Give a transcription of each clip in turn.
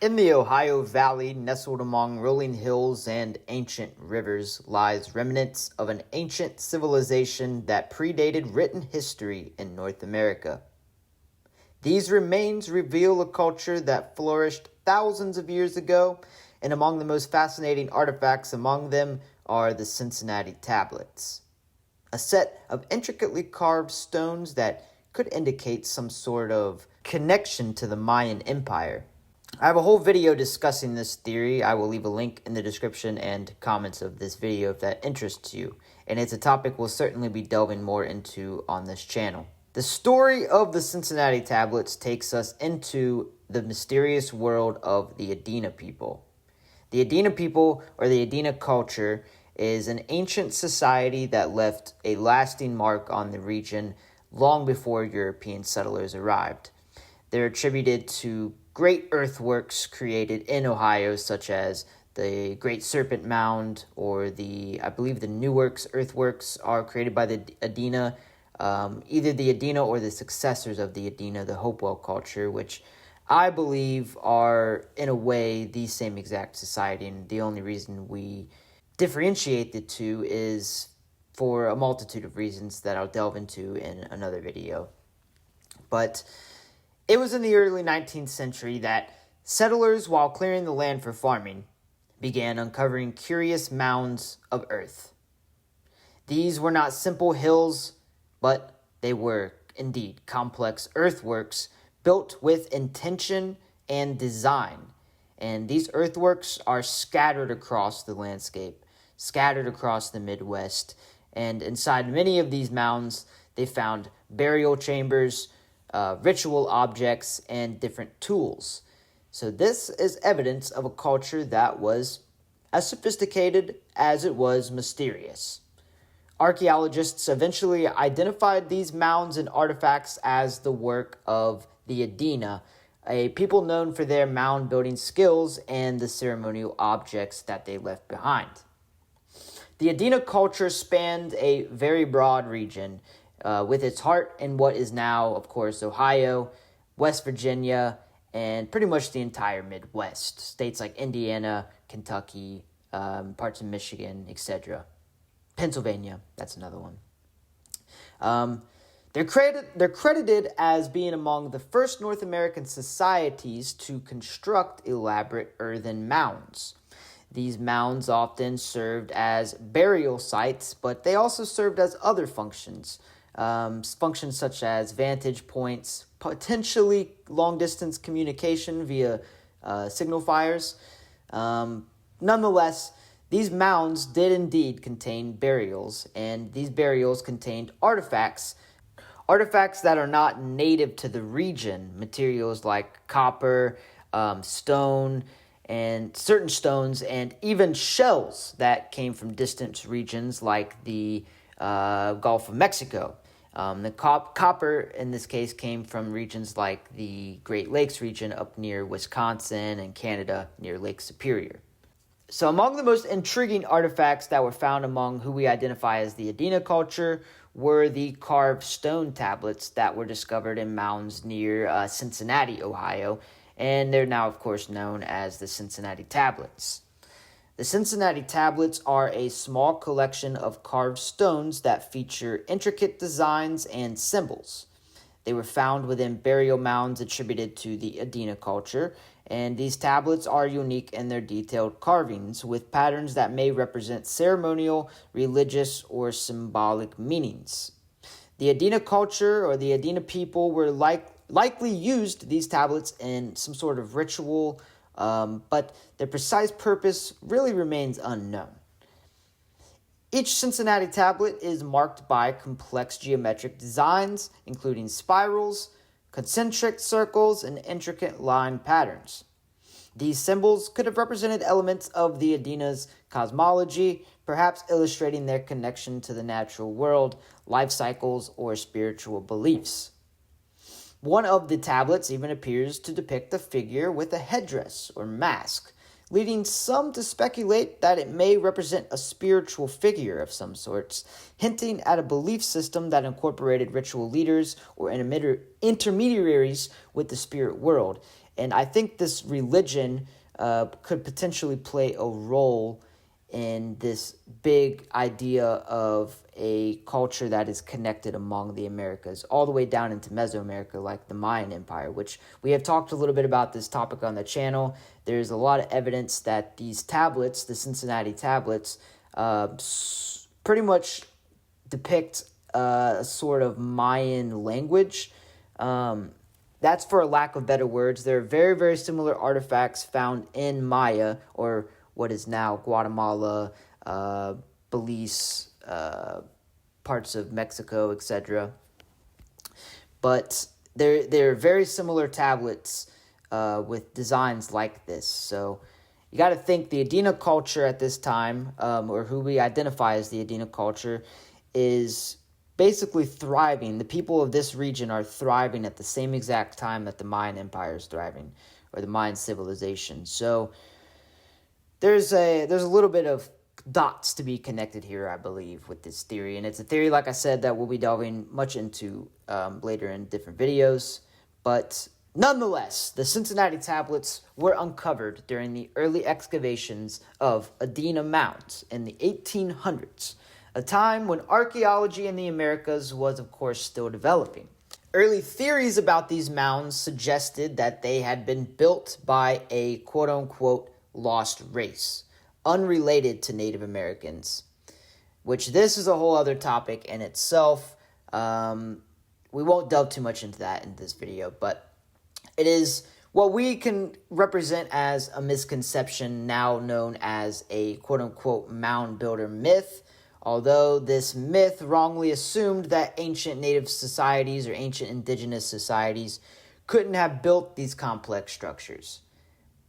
In the Ohio Valley, nestled among rolling hills and ancient rivers, lies remnants of an ancient civilization that predated written history in North America. These remains reveal a culture that flourished thousands of years ago, and among the most fascinating artifacts among them are the Cincinnati Tablets, a set of intricately carved stones that could indicate some sort of connection to the Mayan Empire. I have a whole video discussing this theory. I will leave a link in the description and comments of this video if that interests you, and it's a topic we'll certainly be delving more into on this channel. The story of the Cincinnati Tablets takes us into the mysterious world of the Adena people. The Adena people, or the Adena culture, is an ancient society that left a lasting mark on the region long before European settlers arrived. They're attributed to great earthworks created in Ohio, such as the Great Serpent Mound or I believe the Newark's earthworks are created by the Adena, either the Adena or the successors of the Adena, the Hopewell culture, which I believe are, in a way, the same exact society, and the only reason we differentiate the two is for a multitude of reasons that I'll delve into in another video. But it was in the early 19th century that settlers, while clearing the land for farming, began uncovering curious mounds of earth. These were not simple hills, but they were, indeed, complex earthworks built with intention and design. And these earthworks are scattered across the landscape, scattered across the Midwest. And inside many of these mounds, they found burial chambers, ritual objects, and different tools. So this is evidence of a culture that was as sophisticated as it was mysterious. Archaeologists eventually identified these mounds and artifacts as the work of the Adena, a people known for their mound building skills and the ceremonial objects that they left behind. The Adena culture spanned a very broad region, with its heart in what is now, of course, Ohio, West Virginia, and pretty much the entire Midwest. States like Indiana, Kentucky, parts of Michigan, etc. Pennsylvania, that's another one. They're credited as being among the first North American societies to construct elaborate earthen mounds. These mounds often served as burial sites, but they also served as other functions. Functions such as vantage points, potentially long-distance communication via signal fires. Nonetheless, these mounds did indeed contain burials, and these burials contained artifacts that are not native to the region, materials like copper, stone, and certain stones, and even shells that came from distant regions like the Gulf of Mexico. The copper, in this case, came from regions like the Great Lakes region up near Wisconsin and Canada near Lake Superior. So among the most intriguing artifacts that were found among who we identify as the Adena culture were the carved stone tablets that were discovered in mounds near Cincinnati, Ohio, and they're now, of course, known as the Cincinnati Tablets. The Cincinnati Tablets are a small collection of carved stones that feature intricate designs and symbols. They were found within burial mounds attributed to the Adena culture, and these tablets are unique in their detailed carvings, with patterns that may represent ceremonial, religious, or symbolic meanings. The Adena culture, or the Adena people, were likely used these tablets in some sort of ritual, but their precise purpose really remains unknown. Each Cincinnati tablet is marked by complex geometric designs, including spirals, concentric circles, and intricate line patterns. These symbols could have represented elements of the Adena's cosmology, perhaps illustrating their connection to the natural world, life cycles, or spiritual beliefs. One of the tablets even appears to depict a figure with a headdress or mask, leading some to speculate that it may represent a spiritual figure of some sorts, hinting at a belief system that incorporated ritual leaders or intermediaries with the spirit world. And I think this religion could potentially play a role in this big idea of a culture that is connected among the Americas, all the way down into Mesoamerica, like the Mayan Empire, which we have talked a little bit about this topic on the channel. There's a lot of evidence that these tablets, the Cincinnati Tablets, pretty much depict a sort of Mayan language. That's for a lack of better words. There are very, very similar artifacts found in Maya, or what is now Guatemala, Belize, parts of Mexico, etc. But they're very similar tablets with designs like this. So you got to think the Adena culture at this time, or who we identify as the Adena culture, is basically thriving. The people of this region are thriving at the same exact time that the Mayan Empire is thriving, or the Mayan civilization. So there's a little bit of dots to be connected here, I believe, with this theory. And it's a theory, like I said, that we'll be delving much into later in different videos. But nonetheless, the Cincinnati Tablets were uncovered during the early excavations of Adena Mounds in the 1800s. A time when archaeology in the Americas was, of course, still developing. Early theories about these mounds suggested that they had been built by a quote-unquote lost race, unrelated to Native Americans, which this is a whole other topic in itself. We won't delve too much into that in this video, but it is what we can represent as a misconception now known as a quote-unquote mound builder myth. Although this myth wrongly assumed that ancient native societies or ancient indigenous societies couldn't have built these complex structures.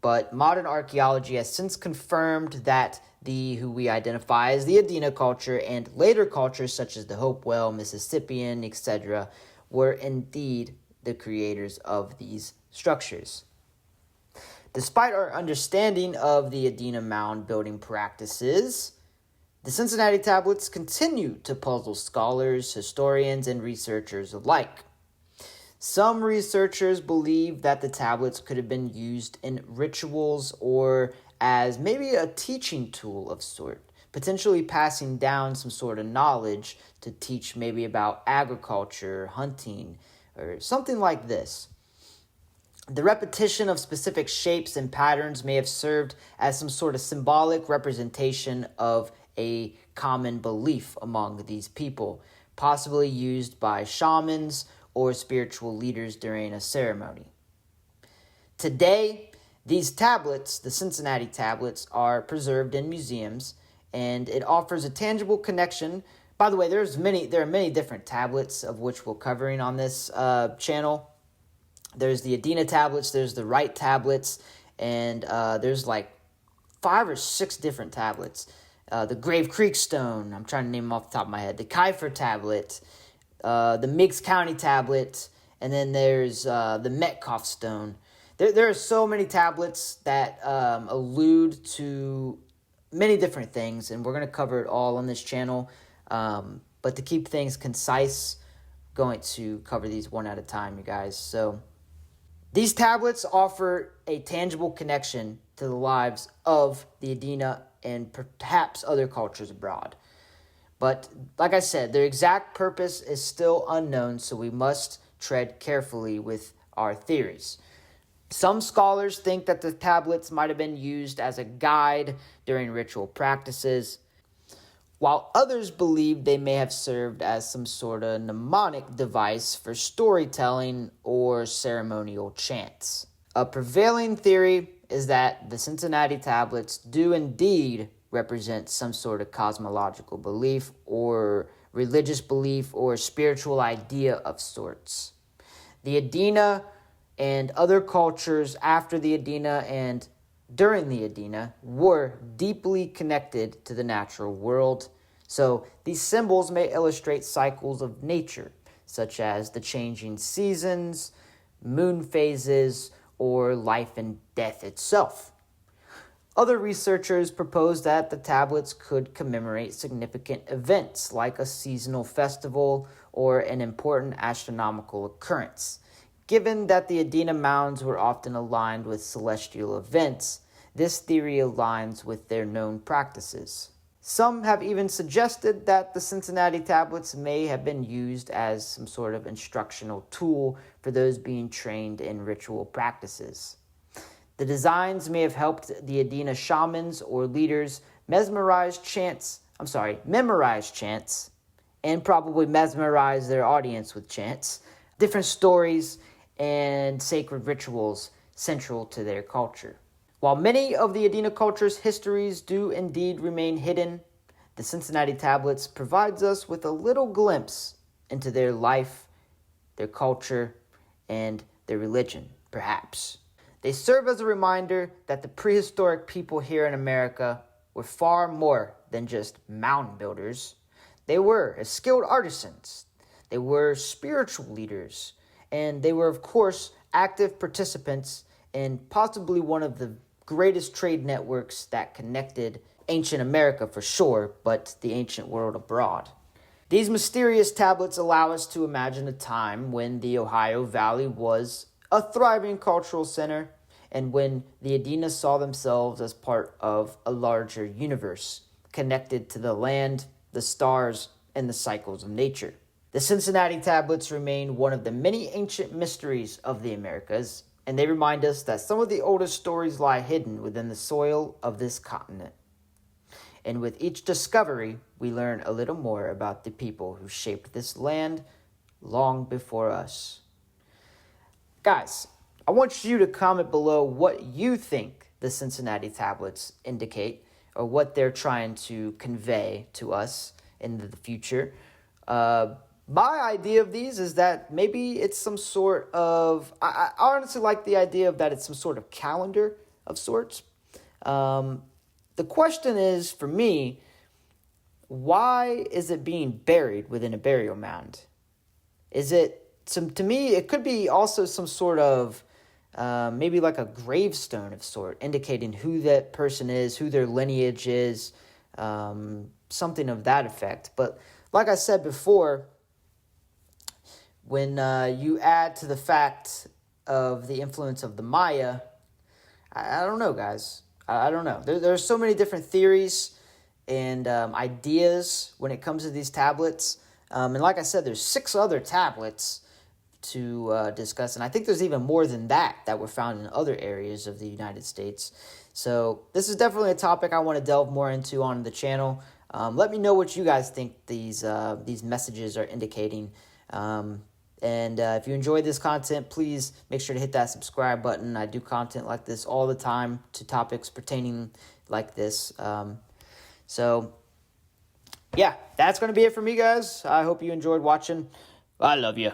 But modern archaeology has since confirmed that who we identify as the Adena culture and later cultures such as the Hopewell, Mississippian, etc., were indeed the creators of these structures. Despite our understanding of the Adena mound building practices, the Cincinnati Tablets continue to puzzle scholars, historians, and researchers alike. Some researchers believe that the tablets could have been used in rituals or as maybe a teaching tool of sort, potentially passing down some sort of knowledge to teach maybe about agriculture, hunting, or something like this. The repetition of specific shapes and patterns may have served as some sort of symbolic representation of a common belief among these people, possibly used by shamans or spiritual leaders during a ceremony. Today, these tablets, the Cincinnati Tablets, are preserved in museums, and it offers a tangible connection. By the way, there are many different tablets of which we're covering on this channel. There's the Adena tablets, there's the Wright tablets, and there's like 5 or 6 different tablets. The Grave Creek Stone, I'm trying to name them off the top of my head. The Kiefer Tablet, the Meigs County Tablet, and then there's the Metcalf Stone. There are so many tablets that allude to many different things, and we're going to cover it all on this channel. But to keep things concise, I'm going to cover these one at a time, you guys. So these tablets offer a tangible connection to the lives of the Adena and perhaps other cultures abroad. But like I said, their exact purpose is still unknown, so we must tread carefully with our theories. Some scholars think that the tablets might have been used as a guide during ritual practices, while others believe they may have served as some sort of mnemonic device for storytelling or ceremonial chants. A prevailing theory is that the Cincinnati Tablets do indeed represent some sort of cosmological belief or religious belief or spiritual idea of sorts. The Adena and other cultures after the Adena and during the Adena were deeply connected to the natural world. So these symbols may illustrate cycles of nature, such as the changing seasons, moon phases, or life and death itself. Other researchers propose that the tablets could commemorate significant events like a seasonal festival or an important astronomical occurrence, Given that the Adena mounds were often aligned with celestial events, this theory aligns with their known practices. Some have even suggested that the Cincinnati Tablets may have been used as some sort of instructional tool for those being trained in ritual practices. The designs may have helped the Adena shamans or leaders memorize chants, and probably mesmerize their audience with chants, different stories, and sacred rituals central to their culture. While many of the Adena culture's histories do indeed remain hidden, the Cincinnati Tablets provides us with a little glimpse into their life, their culture, and their religion, perhaps. They serve as a reminder that the prehistoric people here in America were far more than just mound builders. They were skilled artisans, they were spiritual leaders, and they were, of course, active participants in possibly one of the greatest trade networks that connected ancient America for sure, but the ancient world abroad. These mysterious tablets allow us to imagine a time when the Ohio Valley was a thriving cultural center, and when the Adena saw themselves as part of a larger universe, connected to the land, the stars, and the cycles of nature. The Cincinnati Tablets remain one of the many ancient mysteries of the Americas, and they remind us that some of the oldest stories lie hidden within the soil of this continent. And with each discovery, we learn a little more about the people who shaped this land long before us. Guys, I want you to comment below what you think the Cincinnati Tablets indicate, or what they're trying to convey to us in the future. My idea of these is that maybe it's some sort of, I honestly like the idea of that it's some sort of calendar of sorts. The question is, for me, why is it being buried within a burial mound? Is it, to me, it could be also some sort of, maybe like a gravestone of sort, indicating who that person is, who their lineage is, something of that effect. But like I said before, when you add to the fact of the influence of the Maya, I don't know, guys. I don't know. There's so many different theories and ideas when it comes to these tablets. And like I said, there's 6 other tablets to discuss. And I think there's even more than that were found in other areas of the United States. So this is definitely a topic I want to delve more into on the channel. Let me know what you guys think these messages are indicating. And if you enjoyed this content, please make sure to hit that subscribe button. I do content like this all the time to topics pertaining like this. So, yeah, that's going to be it for me, guys. I hope you enjoyed watching. I love you.